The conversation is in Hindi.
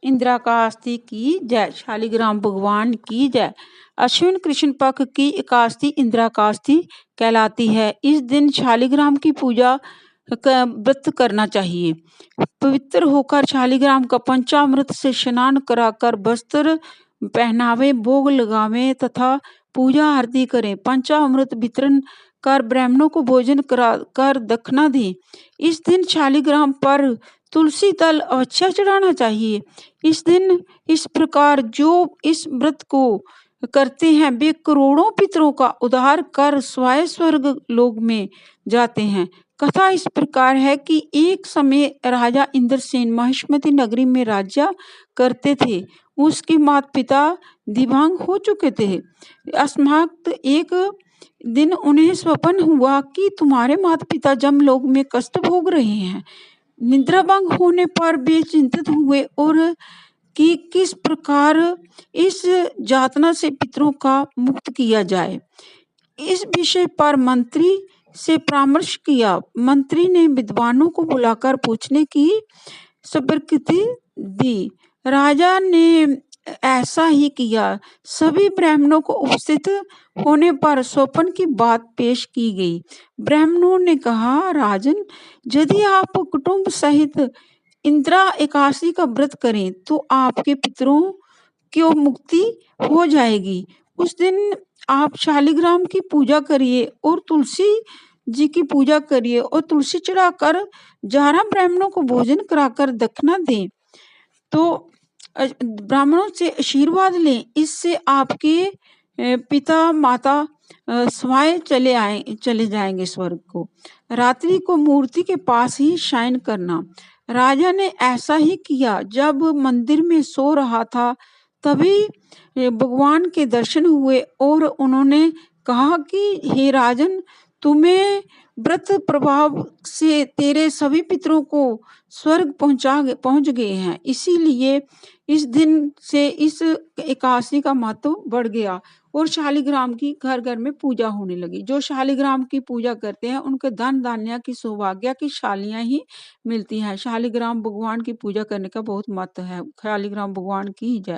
इंदिरा कास्ती की जय। शालिग्राम भगवान की जय। अश्विन कृष्ण पक्ष की एकादशी इंदिरा कास्ती कहलाती है। इस दिन शालिग्राम की पूजा व्रत करना चाहिए। पवित्र होकर शालिग्राम का पंचामृत से स्नान कराकर वस्त्र पहनावे, भोग लगावे तथा पूजा आरती करें। पंचामृत वितरण कर ब्राह्मणों को भोजन करा कर दक्षिणा दें। इस दिन शालिग्राम पर तुलसी दल अवश्य चढ़ाना चाहिए। इस दिन इस प्रकार जो इस व्रत को करते हैं वे करोड़ों पितरों का उद्धार कर स्वयं स्वर्ग लोक में जाते हैं। कथा इस प्रकार है कि एक समय राजा इंद्रसेन महिष्मती नगरी में राज्य करते थे। उसके माता पिता दिव्यांग हो चुके थे। अकस्मात एक दिन उन्हें स्वप्न हुआ कि तुम्हारे माता पिता जमलोक में कष्ट भोग रहे हैं। निद्रा भंग होने पर वे चिंतित हुए और कि किस प्रकार इस यातना से पितरों का मुक्त किया जाए। इस विषय पर मंत्री से परामर्श किया। मंत्री ने विद्वानों को बुलाकर पूछने की स्वीकृति दी। राजा ने ऐसा ही किया। सभी ब्राह्मणों को उपस्थित होने पर स्वप्न की बात पेश की गई। ब्राह्मणों ने कहा, राजन, यदि आप कुटुंब सहित इंदिरा एकादशी का व्रत करें तो आपके पितरों की मुक्ति हो जाएगी। उस दिन आप शालिग्राम की पूजा करिए और तुलसी जी की पूजा करिए और तुलसी चढ़ाकर 11 ब्राह्मणों को भोजन कराकर दक्षिणा दें। तो ब्राह्मणों से आशीर्वाद लें। इससे आपके पिता माता स्वयं चले जाएंगे स्वर्ग को। रात्रि को मूर्ति के पास ही शयन करना। राजा ने ऐसा ही किया। जब मंदिर में सो रहा था तभी भगवान के दर्शन हुए और उन्होंने कहा कि हे राजन, तुम्हें व्रत प्रभाव से तेरे सभी पितरों को स्वर्ग पहुंच गए हैं। इसीलिए इस दिन से इस एकादशी का महत्व बढ़ गया और शालिग्राम की घर घर में पूजा होने लगी। जो शालिग्राम की पूजा करते हैं उनके धन धान्य की सौभाग्य की शालियां ही मिलती हैं। शालिग्राम भगवान की पूजा करने का बहुत महत्व है। शालिग्राम भगवान की जय।